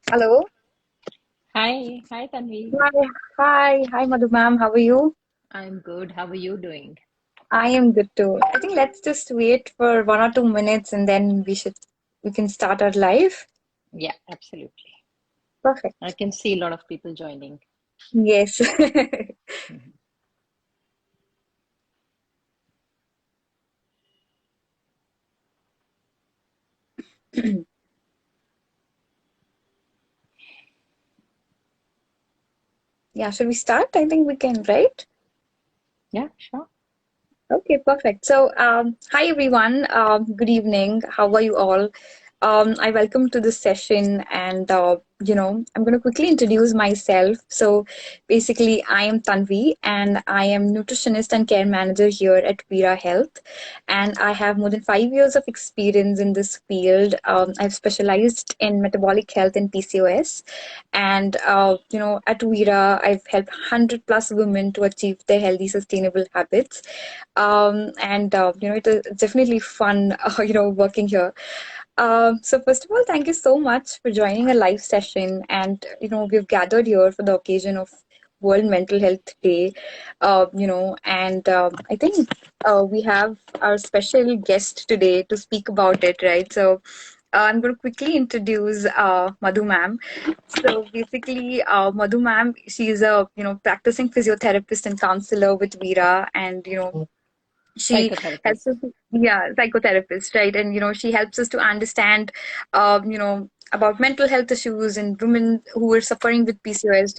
Hello. Hi, Tanvi. Hi, Madhu ma'am. How are you? I'm good. How are you doing? I am good too. I think let's just wait for 1 or 2 minutes and then we can start our live. Yeah, absolutely. I Perfect. can see a lot of people joining. Yes. Mhm. Yeah, should we start? I think we can, right? Yeah, sure. Okay, perfect. So, hi everyone. Good evening. How are you all? I welcome to this session, and I'm going to quickly introduce myself. So, basically, I am Tanvi, and I am nutritionist and care manager here at Veera Health, and I have more than 5 years of experience in this field. I've specialized in metabolic health and PCOS, and at Veera, I've helped 100 plus women to achieve their healthy, sustainable habits, and it is definitely fun working here. So first of all, thank you so much for joining a live session, and we've gathered here for the occasion of World Mental Health Day. And I think we have our special guest today to speak about it, right? So I'm going to quickly introduce Madhu ma'am. So basically, Madhu ma'am, she's a practicing physiotherapist and counselor with Veera, and she helps Psychotherapist. us yeah, psychotherapist, right? And she helps us to understand about mental health issues and women who are suffering with PCOS.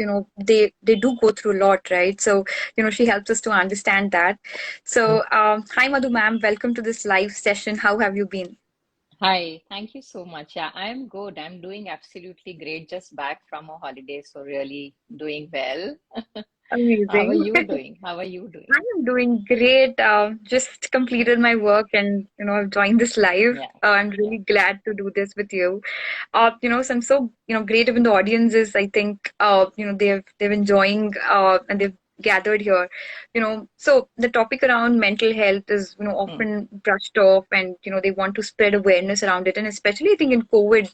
They do go through a lot, right? So she helps us to understand that. So hi Madhu ma'am, welcome to this live session. How have you been? Hi, thank you so much. Yeah, I'm good. I'm doing absolutely great. Just back from a holiday, so really doing well. How are Amazing. you doing? How are you I doing? am doing great. Just completed my work, and I've joined this live. Yeah, I'm yeah. really glad to do this with you. So I'm so great. Even the audience is, I think, they've enjoying and they've gathered here. So the topic around mental health is Mm, often brushed off, and they want to spread awareness around it. And especially, I think in COVID,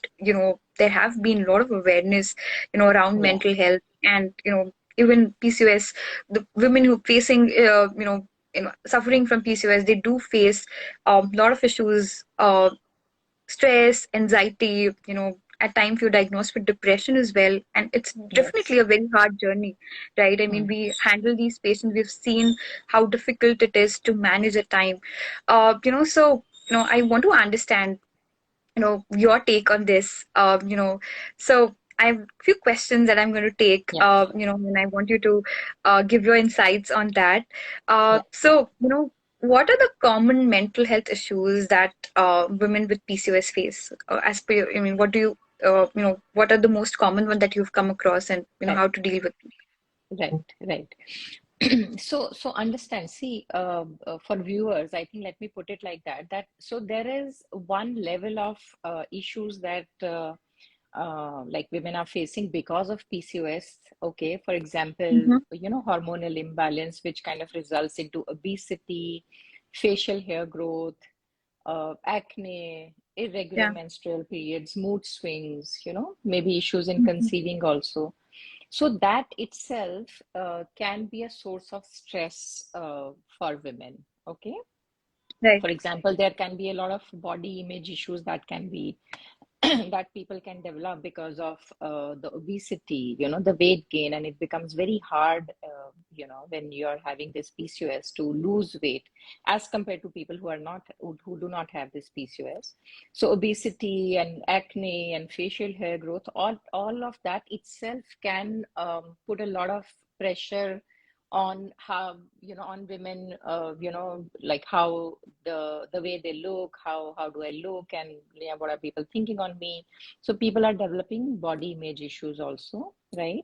there have been a lot of awareness, around yeah, mental health, and even PCOS. The women who facing suffering from PCOS, they do face a lot of issues, stress, anxiety. At times you're diagnosed with depression as well, and it's yes. definitely a very hard journey, right? I mean, Mm, we handle these patients. We've seen how difficult it is to manage at time. So I want to understand your take on this. So I have a few questions that I'm going to take, yeah, and I want you to give your insights on that. yeah. So what are the common mental health issues that women with PCOS face? As per I mean, what do you what are the most common one that you've come across, and Right, how to deal with them? right, right. So understand, see, for viewers, I think let me put it like that, so there is one level of issues that like women are facing because of PCOS. Okay, for example, Mm-hmm. hormonal imbalance, which kind of results into obesity, facial hair growth, acne, irregular Yeah. menstrual periods, mood swings, maybe issues in Mm-hmm. conceiving also. So that itself can be a source of stress for women. Okay. For Right. example, there can be a lot of body image issues that can be that people can develop because of the obesity, the weight gain, and it becomes very hard, when you're having this PCOS to lose weight as compared to people who are not, who do not have this PCOS. So obesity and acne and facial hair growth, all of that itself can put a lot of pressure on how, on women, like how the way they look, how do I look, and yeah, what are people thinking on me. So people are developing body image issues also, right?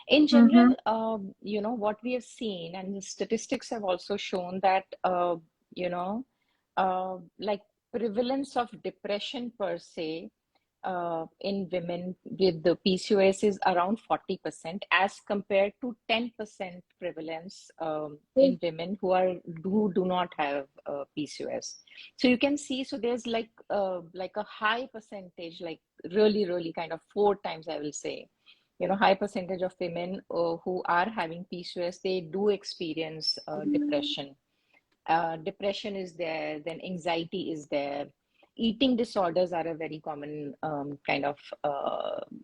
In Mm-hmm. general, what we have seen, and the statistics have also shown that like prevalence of depression per se in women with the PCOS is around 40% as compared to 10% prevalence Oh, in women who do not have PCOS. So you can see, so there's like a high percentage, like really kind of four times I will say, high percentage of women who are having PCOS, they do experience depression. Depression is there, then anxiety is there. Eating disorders are a very common kind of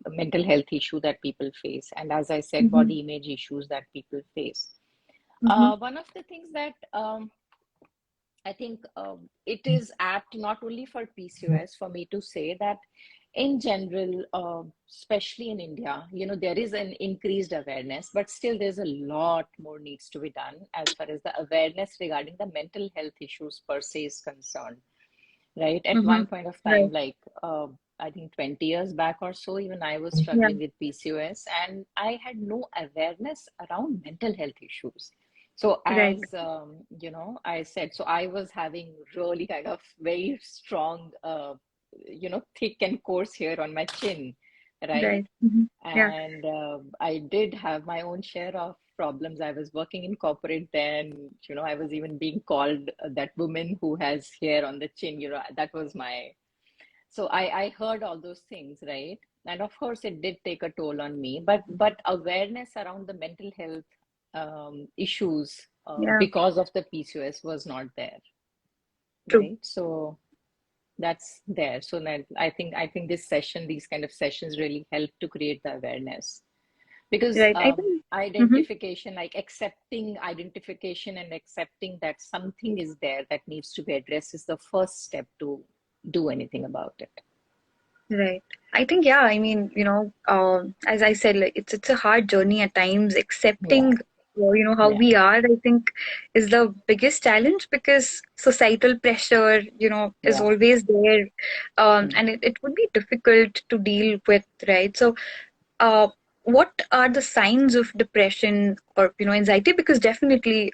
mental health issue that people face. And as I said, mm-hmm, body image issues that people face. mm-hmm, One of the things that I think it is apt not only for PCOS for me to say that in general, especially in India, there is an increased awareness, but still there's a lot more needs to be done as far as the awareness regarding the mental health issues per se is concerned, right? At mm-hmm. one point of time, Right. like I think 20 years back or so, even I was Yeah. struggling with PCOS and I had no awareness around mental health issues. So Right. as I said, so I was having really kind of very strong, thick and coarse hair on my chin, right? Right. Mm-hmm. Yeah. And I did have my own share of problems. I was working in corporate then, I was even being called that woman who has hair on the chin, that was my, so I heard all those things, right? And of course, it did take a toll on me, but awareness around the mental health issues Yeah. because of the PCOS was not there, True. right? So that's there. So that I think these kind of sessions really help to create the awareness because Right. I think. Mm-hmm. identification, like accepting identification and accepting that something is there that needs to be addressed is the first step to do anything about it. Right. I think, yeah, I mean, as I said, like it's a hard journey at times. Yeah, Accepting, how yeah. we are, I think, is the biggest challenge because societal pressure, is Yeah. always there, Hmm. and it would be difficult to deal with, right? So, uh, what are the signs of depression or anxiety? Because definitely,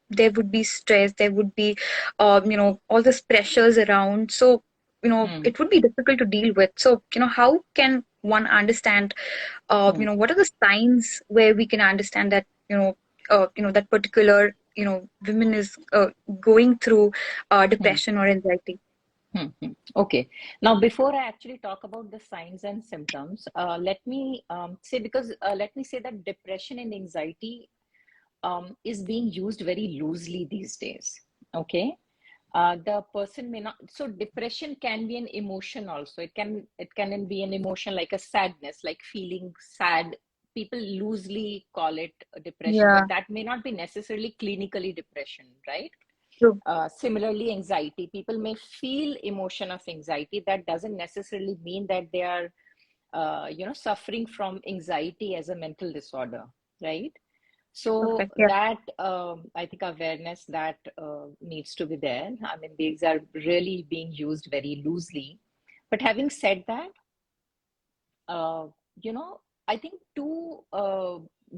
there would be stress, there would be, all these pressures around. So Hmm. it would be difficult to deal with. So how can one understand? Hmm. What are the signs where we can understand that that particular women is going through Hmm. depression or anxiety? Hmm. Hmm. Okay. Now, before I actually talk about the signs and symptoms, let me say because let me say that depression and anxiety is being used very loosely these days. Okay. The person may not, so depression can be an emotion also. It can be an emotion like a sadness, like feeling sad. People loosely call it a depression, Yeah, but that may not be necessarily clinically depression, right? true. Similarly, anxiety. People may feel emotion of anxiety. That doesn't necessarily mean that they are, suffering from anxiety as a mental disorder, right? So Perfect. Yeah. that I think awareness that needs to be there. I mean, these are really being used very loosely. But having said that, uh, you know, I think two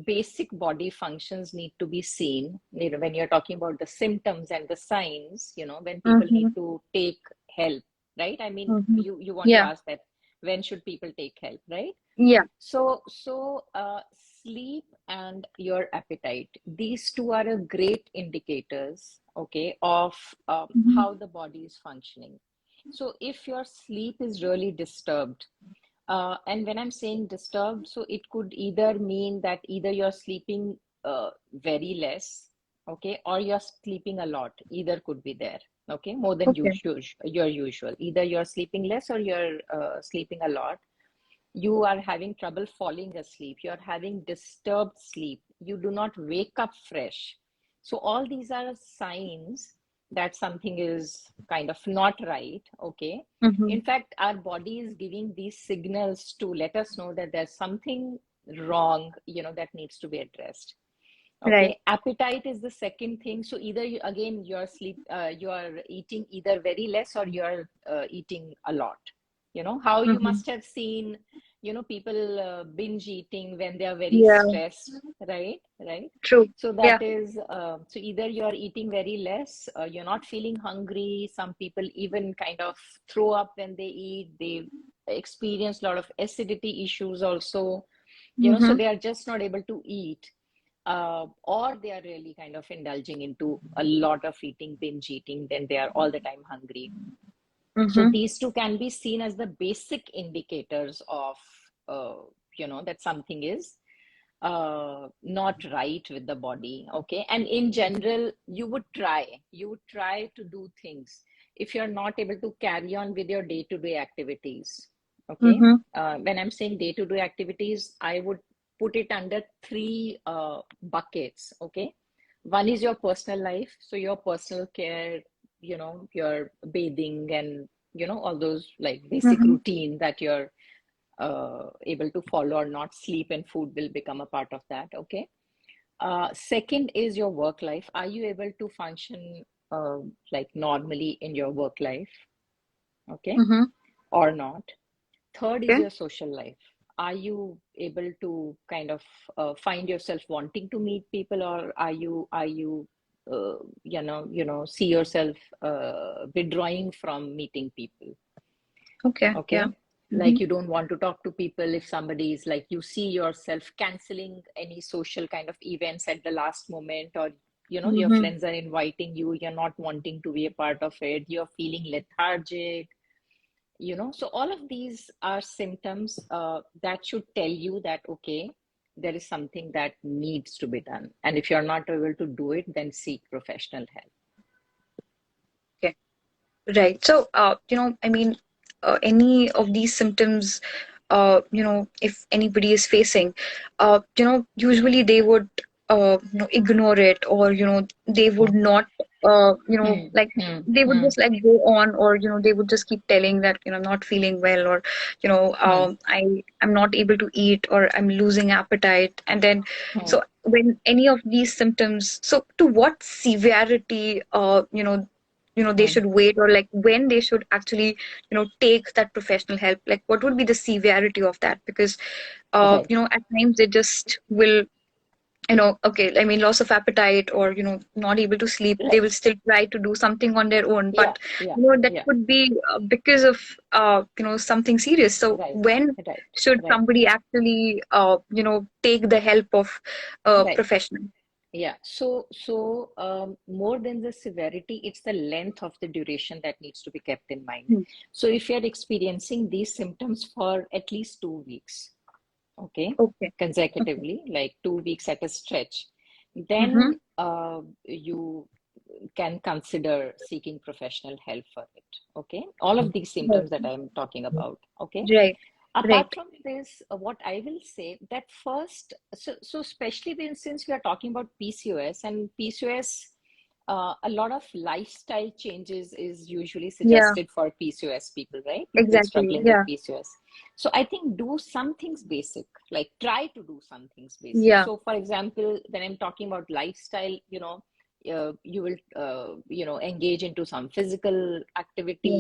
basic body functions need to be seen. When you're talking about the symptoms and the signs, when people need Mm-hmm. to take help, right? I mean, Mm-hmm. you want to Yeah. ask that when should people take help, right? Yeah. So, sleep and your appetite, these two are a great indicators, okay, of Mm-hmm. how the body is functioning. So, if your sleep is really disturbed, and when I'm saying disturbed, so it could either mean that either you're sleeping very less, okay, or you're sleeping a lot. Either could be there, okay, more than Okay. usual, your usual. Either you're sleeping less or you're sleeping a lot. You are having trouble falling asleep, you're having disturbed sleep, you do not wake up fresh. So all these are signs that something is kind of not right, okay? Mm-hmm. In fact, our body is giving these signals to let us know that there's something wrong, that needs to be addressed. Right. Okay, appetite is the second thing. So either again you are eating either very less or you're eating a lot. How you Mm-hmm. must have seen, people binge eating when they are very Yeah. stressed, right. True. So Yeah. that is so either you are eating very less, you're not feeling hungry. Some people even kind of throw up when they eat. They experience a lot of acidity issues also, so Mm-hmm. they are just not able to eat, or they are really kind of indulging into a lot of eating, binge eating, then they are all the time hungry. So Mm-hmm. these two can be seen as the basic indicators of, uh, that something is not right with the body. Okay. And in general, you would try to do things. If you're not able to carry on with your day-to-day activities, okay. Mm-hmm. When I'm saying day-to-day activities, I would put it under three buckets. Okay. One is your personal life. So your personal care, your bathing and, all those like basic Mm-hmm. routine that you're able to follow or not. Sleep and food will become a part of that. Okay. Second is your work life. Are you able to function like normally in your work life? Okay. Mm-hmm. Or not? Third is Okay. your social life. Are you able to kind of find yourself wanting to meet people, or are you see yourself withdrawing from meeting people? Okay. Yeah. Okay. Mm-hmm. Like you don't want to talk to people. If somebody is like, you see yourself canceling any social kind of events at the last moment, or your Mm-hmm. friends are inviting you, you're not wanting to be a part of it, you're feeling lethargic, so all of these are symptoms that should tell you that, okay, there is something that needs to be done. And if you're not able to do it, then seek professional help. Okay. Right. So, I mean, any of these symptoms, if anybody is facing, usually they would, ignore it, or, they would not, Hmm, like, hmm, they would hmm, just like go on, or, they would just keep telling that, I'm not feeling well, or, hmm, I'm not able to eat, or I'm losing appetite. And then, hmm, so when any of these symptoms, so to what severity, they hmm. should wait, or like when they should actually take that professional help, like what would be the severity of that? Because Right. at times they just will, okay, I mean, loss of appetite, or not able to sleep, they will Right. still try to do something on their own, Yeah, but yeah, that yeah. could be because of something serious. So Right, when right, should right, somebody actually take the help of a right. professional? Yeah. So more than the severity, it's the length of the duration that needs to be kept in mind. Hmm. So if you're experiencing these symptoms for at least 2 weeks, okay, Okay. Okay. consecutively, like 2 weeks at a stretch, Mm-hmm. then you can consider seeking professional help for it. Okay. All of these symptoms that I'm talking about. Okay. Right. Right. Apart from this, what I will say that first, so especially since we are talking about PCOS, and PCOS, a lot of lifestyle changes is usually Yeah. suggested for PCOS people, right? People Exactly. struggling with Yeah. PCOS. So I think do some things basic, like try to do some things basic. Yeah. So for example, when I'm talking about lifestyle, you will, engage into some physical Yeah. activity,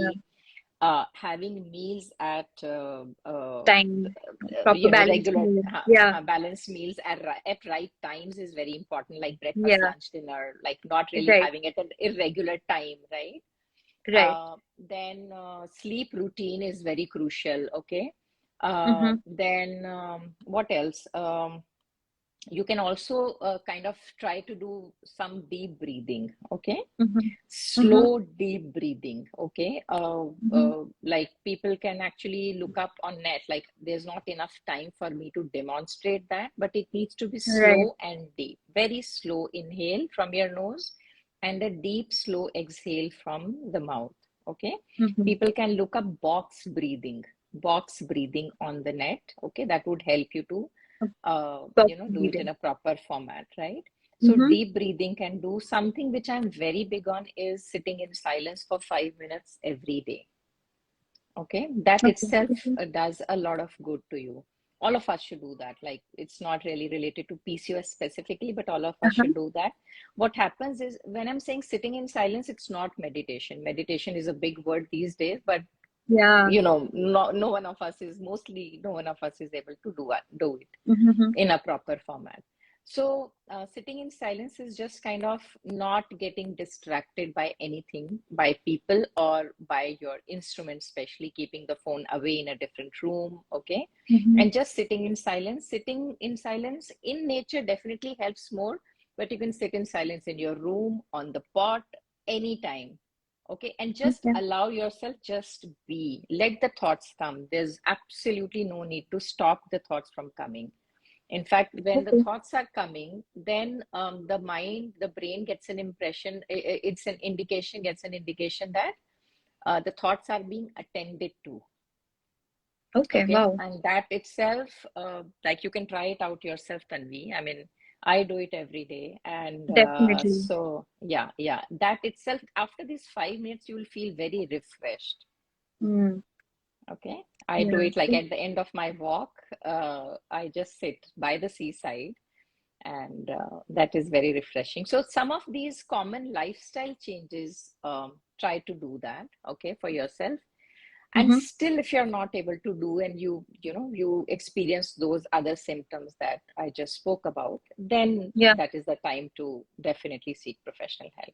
having meals at Time, proper balanced regular meal. Yeah. balanced meals at right times is very important, like breakfast, Yeah. lunch, dinner, like not really Right. having it at an irregular time, right? Right. Then sleep routine is very crucial. Okay. Mm-hmm. Then what else? You can also kind of try to do some deep breathing. Okay. Mm-hmm. Mm-hmm. Slow deep breathing. Okay. Mm-hmm. Like people can actually look up on net, like there's not enough time for me to demonstrate that, but it needs to be Right. slow and deep. Very slow inhale from your nose and a deep slow exhale from the mouth. Okay. Mm-hmm. People can look up box breathing on the net. Okay. That would help you to Proper do it in breathing. a proper format, right? So Mm-hmm. deep breathing can do something. Which I'm very big on is sitting in silence for 5 minutes every day. Okay, that Okay. itself Mm-hmm. does a lot of good to you. All of us should do that. Like it's not really related to PCOS specifically, but all of us Uh-huh. should do that. What happens is when I'm saying sitting in silence, it's not meditation. Meditation is a big word these days, but Yeah. no one of us is, mostly no one of us is able to do it Mm-hmm. in a proper format. So, sitting in silence is just kind of not getting distracted by anything, by people or by your instrument, especially keeping the phone away in a different room, okay? Mm-hmm. And just sitting in silence. Sitting in silence in nature definitely helps more, but you can sit in silence in your room, on the pot, anytime, okay? And just Okay. allow yourself, just be. Let the thoughts come. There's absolutely no need to stop the thoughts from coming. In fact, when the Okay. thoughts are coming, then the mind, the brain gets an impression, it's an indication, gets an indication that the thoughts are being attended to. Okay. Okay. Wow. And that itself, like you can try it out yourself, Tanvi. I mean, I do it every day. And Definitely. so, yeah, yeah, that itself, after these 5 minutes, you will feel very refreshed. Mm. Okay. I do Yeah. it like at the end of my walk. I just sit by the seaside and that is very refreshing. So some of these common lifestyle changes, try to do that, okay, for yourself. And Mm-hmm. still, if you're not able to do, and you experience those other symptoms that I just spoke about, then Yeah. that is the time to definitely seek professional help.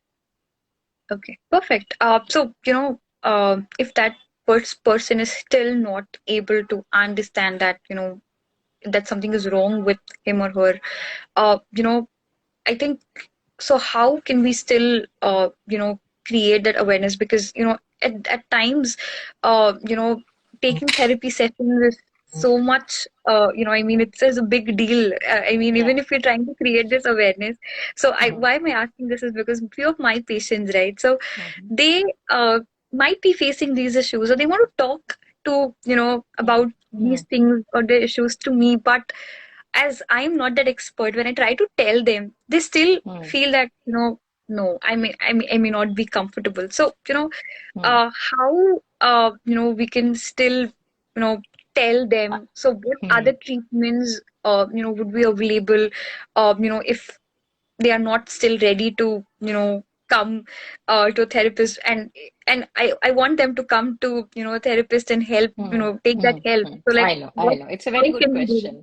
Okay. Perfect. So, if that person is still not able to understand that, that something is wrong with him or her, uh, you know, I think so. How can we still, create that awareness? Because, at times, taking therapy sessions is so much, I mean, it's a big deal. I mean, even Yeah. if you're trying to create this awareness. So, Hmm. why am I asking this is because few of my patients, right? So, Hmm. they might be facing these issues or they want to talk to, Hmm. about Hmm. these things or their issues to me, but as I'm not that expert, when I try to tell them, they still Hmm. feel that, no, I may not be comfortable. So, Hmm. how, we can still, tell Uh, them. So, what hmm. other treatments, would be available, if they are not still ready to, come to a therapist, and I want them to come to, a therapist and help, Hmm. take that Hmm. help. Hmm. So, like, I know, I what, know. It's a how very good can we do that? question.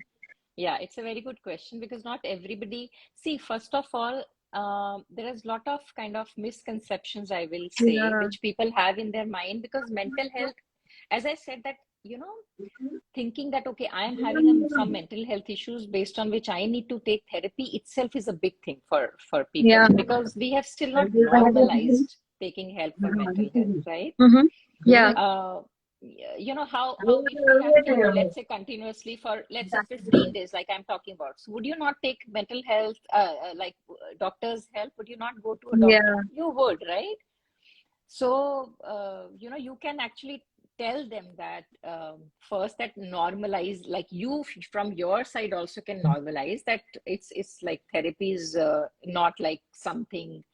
Yeah, it's a very good question because not everybody, see, first of all, there is a lot of kind of misconceptions, I will say, Yeah. which people have in their mind because mental health, as I said, that, thinking that, okay, I am having some mental health issues based on which I need to take therapy itself is a big thing for people Yeah. because we have still not normalized taking help for mental health, right? Mm-hmm. Yeah. uh, how if we have to go, let's say, continuously for, let's say, 15 days, like I'm talking about, so would you not take mental health, doctor's help? Would you not go to a doctor? Yeah. You would, right? So you can actually tell them that, first, that normalize, like, from your side also can normalize that it's like therapy is not like something,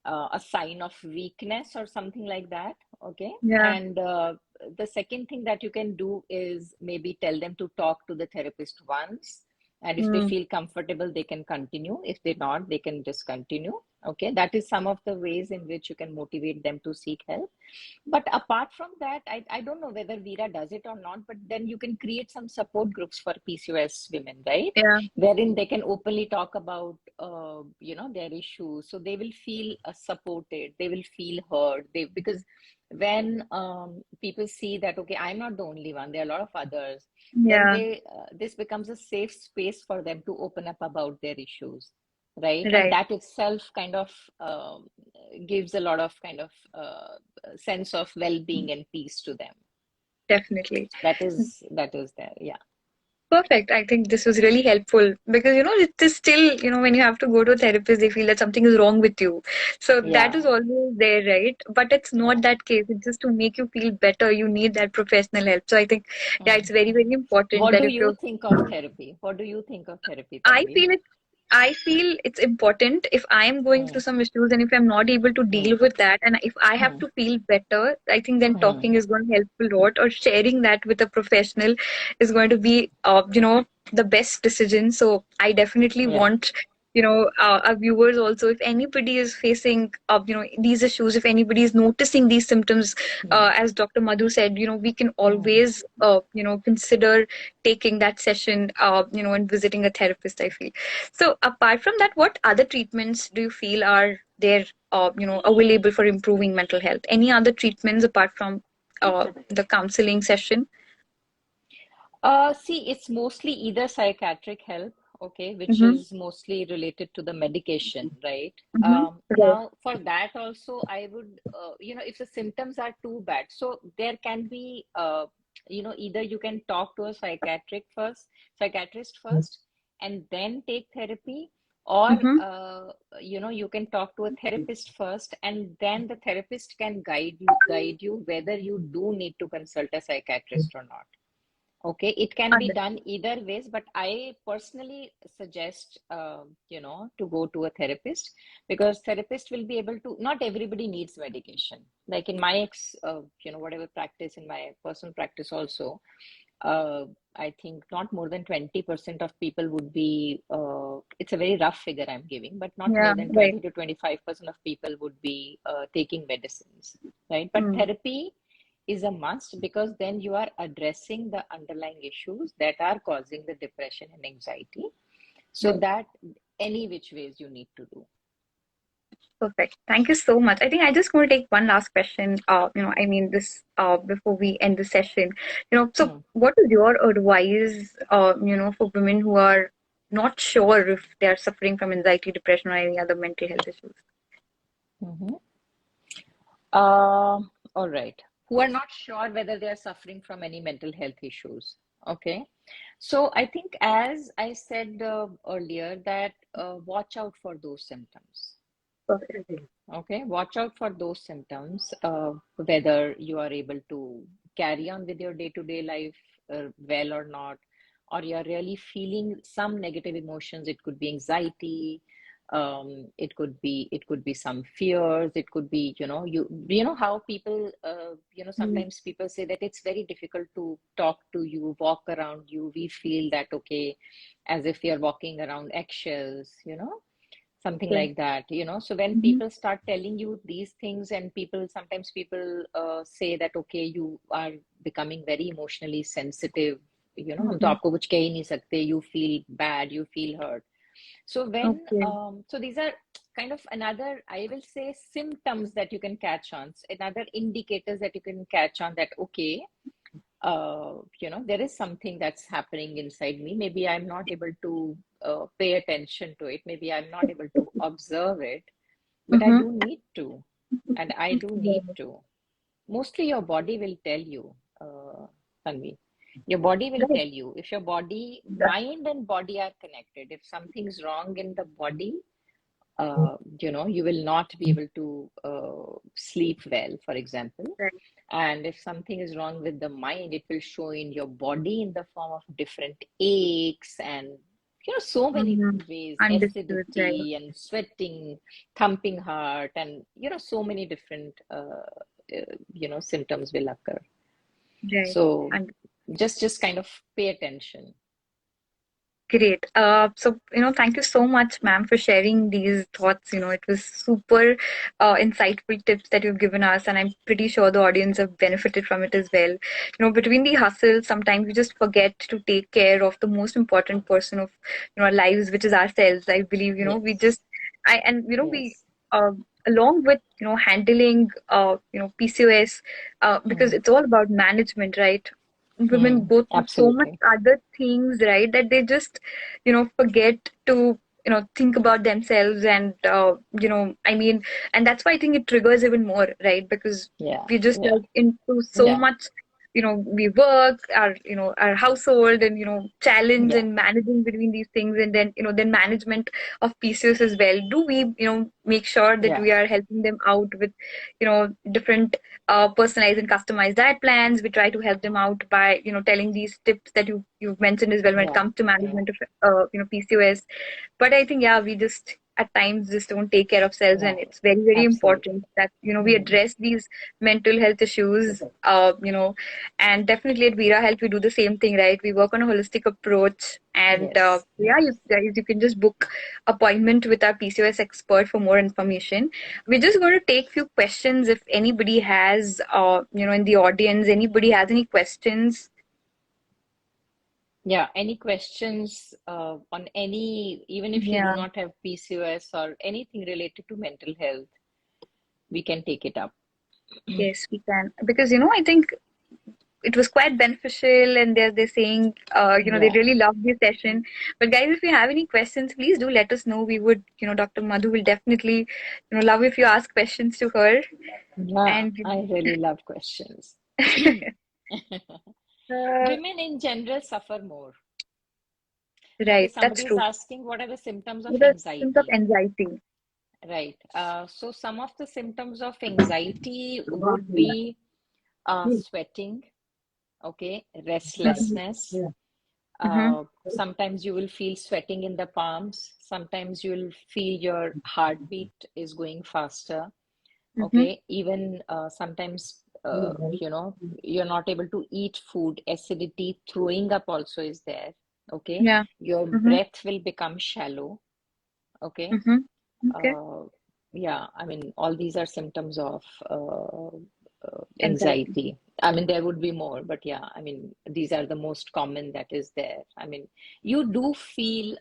a sign of weakness or something like that. Okay. Yeah. And the second thing that you can do is maybe tell them to talk to the therapist once. And if they Mm. feel comfortable, they can continue. If they're not, they can discontinue. Okay. That is some of the ways in which you can motivate them to seek help. But apart from that, I don't know whether Veera does it or not, but then you can create some support groups for PCOS women, right? Yeah. Wherein they can openly talk about, their issues. So they will feel supported, they will feel heard. Because when people see that, okay, I'm not the only one, there are a lot of others, then Yeah. this becomes a safe space for them to open up about their issues, right? And Right. that itself kind of gives a lot of kind of sense of well-being and peace to them. Definitely. That is there, yeah. Perfect. I think this was really helpful because, it is still, when you have to go to a therapist, they feel that something is wrong with you. So that is Yeah, always there, right? But it's not yeah. that case. It's just to make you feel better. You need that professional help. So I think, yeah, it's Mm, very, mm. very important What that do if you you're think of therapy? What do you think of therapy, I Tanvi? feel it. I feel it's important if I'm going through Mm, some issues and if I'm not able to deal mm, with that, and if I have mm, to feel better, I think then talking mm, is going to help a lot, or sharing that with a professional is going to be, the best decision. So I definitely yeah. want. our viewers also, if anybody is facing, these issues, if anybody is noticing these symptoms, Hmm. as Dr. Madhu said, we can Hmm. always, consider taking that session, and visiting a therapist, I feel. So apart from that, what other treatments do you feel are there, available for improving mental health? Any other treatments apart from the counseling session? See, it's mostly either psychiatric help, okay, which Mm-hmm. is mostly related to the medication, right? Mm-hmm. Right. Now, for that also, I would, if the symptoms are too bad, so there can be, either you can talk to a psychiatrist first, and then take therapy, or, Mm-hmm. you can talk to a therapist first, and then the therapist can guide you whether you do need to consult a psychiatrist or not. Okay, it can be Understood. done either ways, but I personally suggest, to go to a therapist, because therapist will be able to, not everybody needs medication. Like in my whatever practice, in my personal practice also, uh, I think not more than 20% of people would be, it's a very rough figure I'm giving, but not Yeah, more than right. 20 to 25% of people would be taking medicines, right? But Mm. therapy is a must, because then you are addressing the underlying issues that are causing the depression and anxiety. So Right. that any which ways you need to do. Perfect. Thank you so much. I think I just want to take one last question. I mean this before we end the session. So Hmm. what is your advice, for women who are not sure if they are suffering from anxiety, depression, or any other mental health issues? Mhm. All right. Who are not sure whether they are suffering from any mental health issues. Okay. So I think, as I said earlier, that watch out for those symptoms. Perfect. Okay. Watch out for those symptoms, whether you are able to carry on with your day-to-day life well or not, or you're really feeling some negative emotions. It could be anxiety, it could be some fears, it could be, you know how people, Mm. sometimes people say that it's very difficult to talk to you, walk around you. We feel that, okay, as if you're walking around eggshells, something Okay. like that. So when Mm-hmm. people start telling you these things, and sometimes people say that, okay, you are becoming very emotionally sensitive, हम तो Mm-hmm. आपको कुछ कह ही नहीं सकते, you feel bad, you feel hurt. So Okay. these are kind of another, I will say, symptoms that you can catch on, another indicators that you can catch on, that okay, there is something that's happening inside me. Maybe I'm not able to pay attention to it. Maybe I'm not able to observe it, but I Mm-hmm. do need to. And I do need Yeah. to. Mostly your body will tell you, Tanvi. Your body will Right. tell you. If your body, Yeah. mind and body are connected, if something's wrong in the body, you will not be able to sleep well, for example. Right. And if something is wrong with the mind, it will show in your body in the form of different aches and, so many Mm-hmm. ways, Understood. Right. acidity and sweating, thumping heart, and, so many different, symptoms will occur. Right. So just kind of pay attention. Great. So, thank you so much, ma'am, for sharing these thoughts. It was super insightful tips that you've given us, and I'm pretty sure the audience have benefited from it as well. Between the hustle, sometimes we just forget to take care of the most important person of, our lives, which is ourselves. I believe, we Yes, just, we, yes. uh, along with, handling, PCOS, because Hmm. it's all about management, right? Women Hmm. go through so much Absolutely. other things, right, that they just forget to think about themselves. And I mean, and that's why I think it triggers even more, right? Because Yeah, we just yeah, like into so yeah, much, we work our our household, and challenge yeah, and managing between these things, and then then management of PCOS as well. Do we make sure that yeah, we are helping them out with different personalized and customized diet plans? We try to help them out by telling these tips that you've mentioned as well when it yeah, comes to management of PCOS. But I think, yeah, we just at times just don't take care of ourselves, and Right. it's very, very Absolutely. important that we Hmm. address these mental health issues. And definitely at Veera Health we do the same thing, right? We work on a holistic approach, and Yes. yeah, you guys, you can just book appointment with our PCOS expert for more information. We're just going to take few questions if anybody has, in the audience, anybody has any questions. Yeah. Any questions on any, even if you do Yeah, not have PCOS or anything related to mental health, we can take it up. yes, we can. Because, I think it was quite beneficial, and they're saying, they Yeah. really loved this session. But guys, if you have any questions, please do let us know. We would, Dr. Madhu will definitely, love if you ask questions to her. Yeah. And, I really love questions. uh, Women in general suffer more. Okay, right, that's somebody is true. asking what are the symptoms of The symptoms of anxiety? anxiety. Right. So some of the symptoms of anxiety would be sweating, okay, Mhm, restlessness. mhm, Sometimes you will feel sweating in the palms. Sometimes you will feel your heartbeat is going faster. mhm. Okay, even sometimes you're not able to eat food. Acidity, throwing up also is there. Okay, Yeah. your Mhm, breath will become shallow. Okay. mhm. Okay. Uh, yeah, I mean, all these are symptoms of Anxiety. anxiety. I mean, there would be more, but yeah, I mean, these are the most common that is there. I mean, you do feel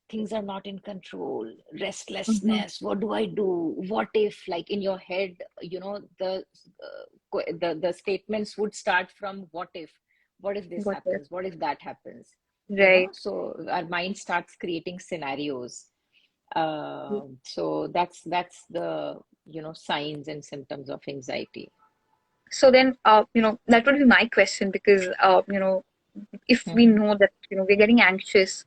things are not in control, Mhm. restlessness. What do I do? What if, like in your head, the statements would start from what if this Got it. happens? What if that happens? Right. So our mind starts creating scenarios. So that's the signs and symptoms of anxiety. So then, that would be my question, because, if we Hmm. know that, we're getting anxious,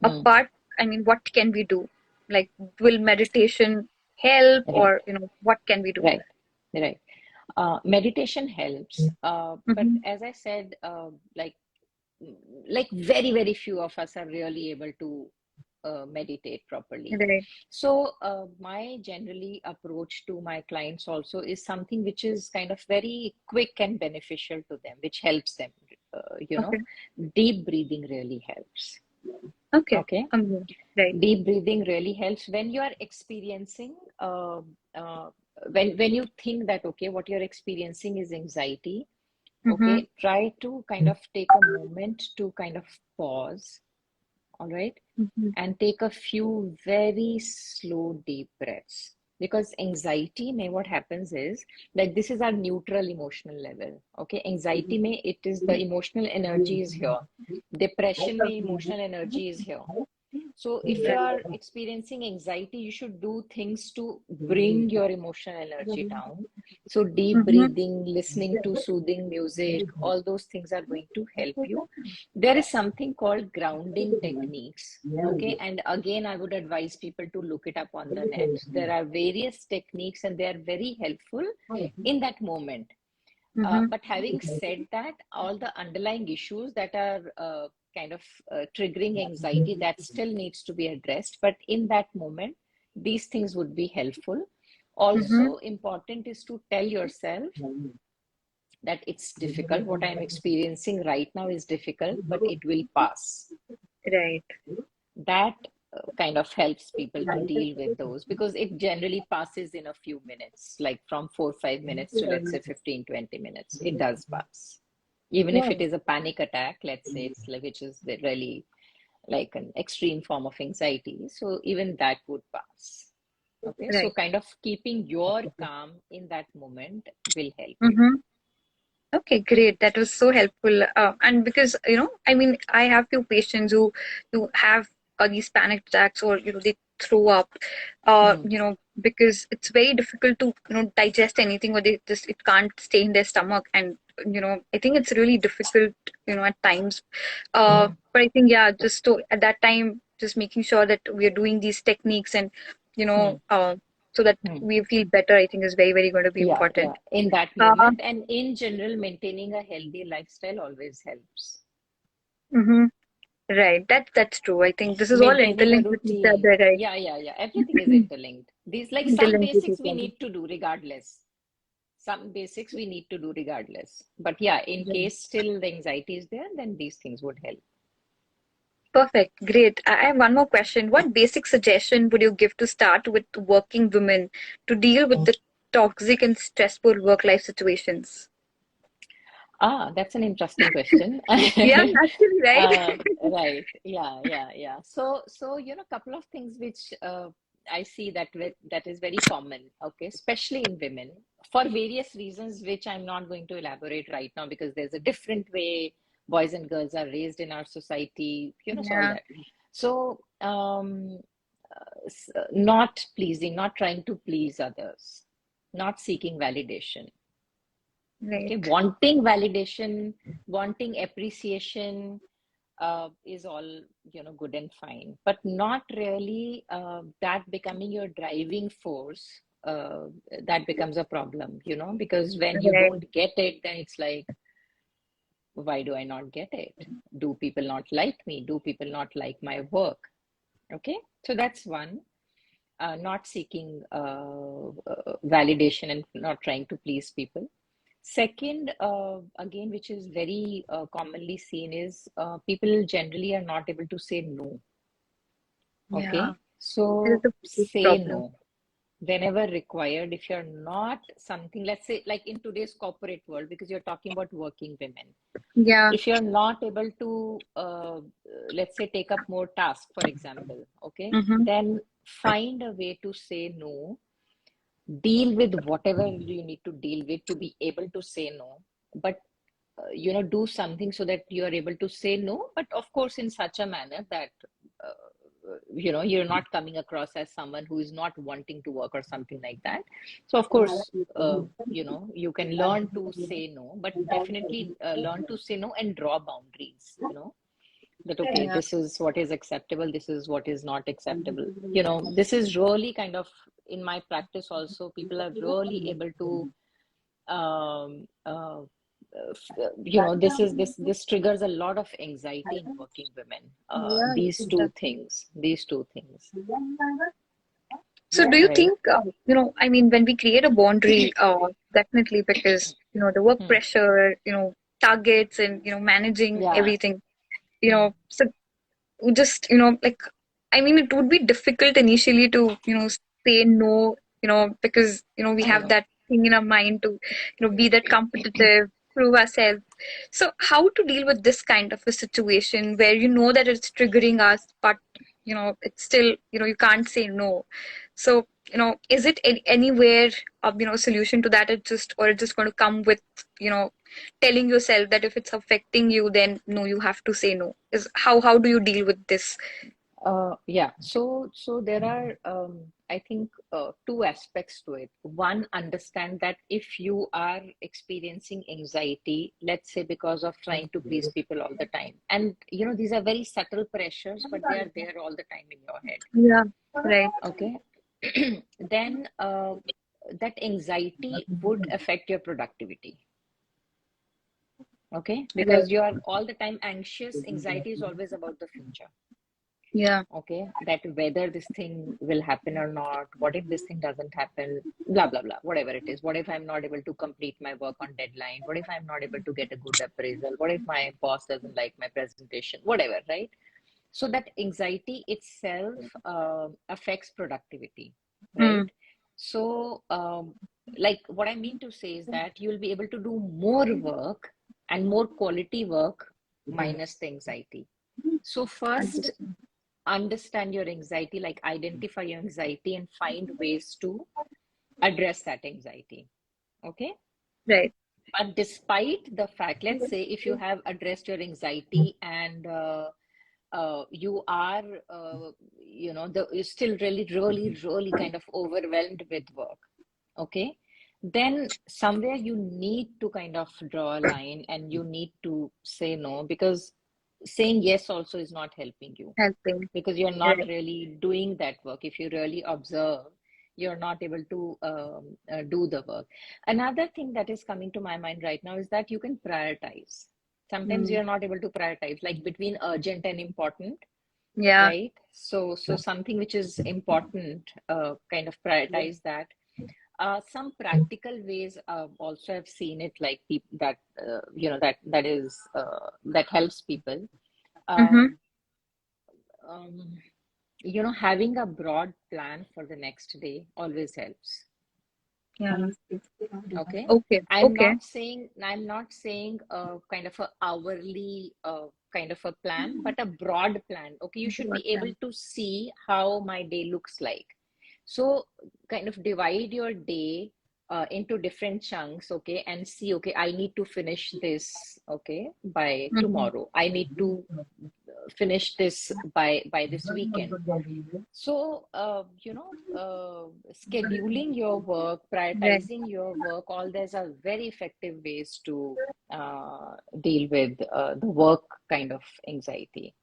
Hmm. apart, I mean, what can we do? Like, will meditation help, Right, or, what can we do? right, right. Meditation helps, but Mm-hmm. as I said, like very very few of us are really able to meditate properly. Right. So my generally approach to my clients also is something which is kind of very quick and beneficial to them, which helps them. Uh, you know, Okay. Deep breathing really helps. Okay. Okay, Right. deep breathing really helps when you are experiencing uh, when you think that okay, what you're experiencing is anxiety. Mm-hmm. Okay, try to kind of take a moment to kind of pause, all right, Mm-hmm. and take a few very slow, deep breaths. Because anxiety may what happens is like this is our neutral emotional level. Okay, anxiety may it is the emotional energy is here. Depression may emotional energy is here. So if you are experiencing anxiety, you should do things to bring your emotional energy down. So deep Mm-hmm. breathing, listening to soothing music, all those things are going to help you. There is something called grounding techniques. Okay. And again, I would advise people to look it up on the net. There are various techniques and they are very helpful in that moment. Mm-hmm. But having said that, all the underlying issues that are kind of triggering anxiety, that still needs to be addressed. But in that moment, these things would be helpful. Mm-hmm. Also, important is to tell yourself that it's difficult. What I'm experiencing right now is difficult, but it will pass. Right. That kind of helps people to deal with those because it generally passes in a few minutes, like from 4 or 5 minutes to let's say 15, 20 minutes. It does pass. Even if it is a panic attack, let's say it's like, which is really like an extreme form of anxiety. So even that would pass. Okay. So Right. kind of keeping your calm in that moment will help you. Mm-hmm. Okay, great. That was so helpful. And because, I mean, I have few patients who have these panic attacks, or, they throw up, Hmm. because it's very difficult to, digest anything, or they just, it can't stay in their stomach. And, I think it's really difficult, at times. Hmm. But I think, yeah, just to, at that time, just making sure that we are doing these techniques, and, you Hmm. know, uh, so that Hmm. we feel better, I think is very, very going to be Yeah, yeah. important. In that Uh, moment, and in general, maintaining a healthy lifestyle always helps. mhm. Right. That's true. I think this is all Maintaining a interlinked with each routine. other, right? Yeah. Everything is interlinked. These, like, some Interlinked with basics each we other. need to do regardless. Some basics we need to do regardless. But yeah, in Yeah. case still the anxiety is there, then these things would help. Perfect. Great. I have one more question. What basic suggestion would you give to start with working women to deal with the toxic and stressful work-life situations? That's an interesting question. Yeah, actually, right? Right. Yeah. So, couple of things which I see that is very common, okay, especially in women, for various reasons, which I'm not going to elaborate right now because there's a different way boys and girls are raised in our society, so all Yeah, that. So, not pleasing, not trying to please others, not seeking validation. Okay, right. wanting validation, wanting appreciation is all, good and fine, but not really that becoming your driving force. That becomes a problem, because when you Right. don't get it, then it's like, why do I not get it? Do people not like me? Do people not like my work? Okay, so that's one. Not seeking validation and not trying to please people. Second, again, which is very commonly seen, is people generally are not able to say no. Yeah, Okay, it is so a big say problem. no whenever required. If you're not something, let's say, like in today's corporate world, because you're talking about working women, Yeah. if you're not able to, let's say, take up more tasks, for example, okay, Mm-hmm. then find a way to say no, deal with whatever you need to deal with to be able to say no, but do something so that you are able to say no, but of course in such a manner that you're not coming across as someone who is not wanting to work or something like that. So of course, you can learn to say no, but definitely learn to say no and draw boundaries, that okay, Yeah. this is what is acceptable, this is what is not acceptable. This is really kind of, in my practice also, people are really able to um, this triggers a lot of anxiety in working women. Yeah, These two exactly. things, these two things, So do you right? think, I mean, when we create a boundary, definitely because, the work Hmm. pressure, targets and, managing Yeah. everything, Hmm. so just, like, I mean, it would be difficult initially to, say no, because, we I have know. that thing in our mind to, be that competitive, prove ourselves. So how to deal with this kind of a situation where you know that it's triggering us, but, it's still, you can't say no. So, is it anywhere, solution to that? It's just going to come with, you know, telling yourself that if it's affecting you, then no, you have to say no. Is how do you deal with this? Yeah, so there are, I think, two aspects to it. One, understand that if you are experiencing anxiety, let's say because of trying to please people all the time, and these are very subtle pressures, but they are there all the time in your head. Yeah, right. Okay, then that anxiety would affect your productivity. Okay, Right. because you are all the time anxious. Anxiety is always about the future. Yeah. Okay, that whether this thing will happen or not, what if this thing doesn't happen, blah blah blah, whatever it is. What if I'm not able to complete my work on deadline? What if I'm not able to get a good appraisal? What if my boss doesn't like my presentation? Whatever, right? So that anxiety itself affects productivity, right? Mm. So like, what I mean to say is that you'll be able to do more work and more quality work minus the anxiety. So first, understand your anxiety, like identify your anxiety and find ways to address that anxiety. Okay. Right. But despite the fact, let's say if you have addressed your anxiety and you are, you're still really kind of overwhelmed with work. Okay. Then somewhere you need to kind of draw a line and you need to say no, because saying yes also is not helping you, Helping. because you're not Right. really doing that work. If you really observe, you're not able to do the work. Another thing that is coming to my mind right now is that you can prioritize. Sometimes Mm. you're not able to prioritize, like between urgent and important, Yeah. right? So something which is important, kind of prioritize that. Some practical ways, also I've seen it, like people that that helps people. Mm-hmm. Um, um, Having a broad plan for the next day always helps. Yeah. Okay. Okay. Okay. I'm not saying kind of a hourly kind of a plan, but a broad plan. Okay, you should be able to see how my day looks like. So kind of divide your day into different chunks, okay, and see, okay, I need to finish this, okay, by Mhm. tomorrow. I need to finish this by this weekend. So, scheduling your work, Right. prioritizing your work, all these are very effective ways to deal with the work kind of anxiety.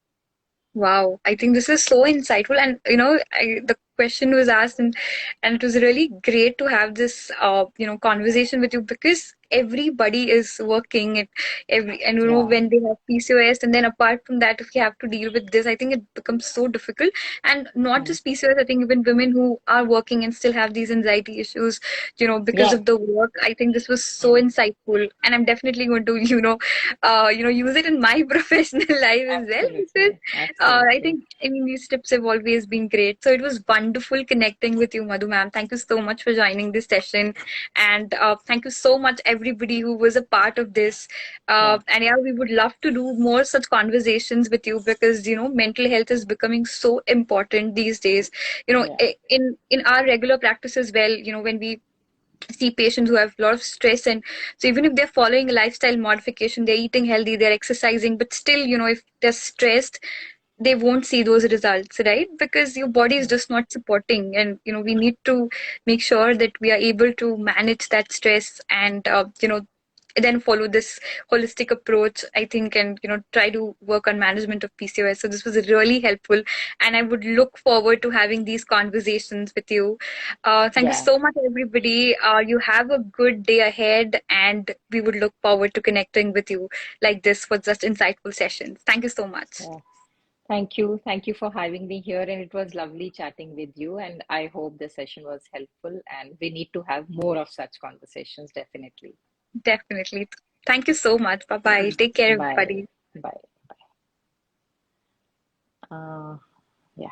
Wow, I think this is so insightful, and the question was asked, and it was really great to have this conversation with you, because everybody is working at and Yeah, when they have PCOS, and then apart from that, if you have to deal with this, I think it becomes so difficult. And not mm, just PCOS, I think even women who are working and still have these anxiety issues, because yeah, of the work. I think this was so mm, insightful, and I'm definitely going to use it in my professional life as well, because absolutely, I absolutely. think, I mean, these tips have always been great. So it was wonderful connecting with you, Madhu ma'am. Thank you so much for joining this session. And thank you so much, everybody who was a part of this. Yeah, And yeah, we would love to do more such conversations with you, because, mental health is becoming so important these days. yeah, In our regular practice as well, when we see patients who have a lot of stress, and so even if they're following a lifestyle modification, they're eating healthy, they're exercising, but still, if they're stressed, they won't see those results, right? Because your body is yeah, just not supporting, and we need to make sure that we are able to manage that stress, and then follow this holistic approach, I think, and try to work on management of PCOS. So this was really helpful, and I would look forward to having these conversations with you. Thank you yeah, so much, everybody. You have a good day ahead, and we would look forward to connecting with you like this for such insightful sessions. Thank you so much. yeah. Thank you for having me here, and it was lovely chatting with you. And I hope the session was helpful, and we need to have more of such conversations, definitely. Definitely. Thank you so much. Bye bye. Take care, Bye, everybody. bye. Uh, yeah.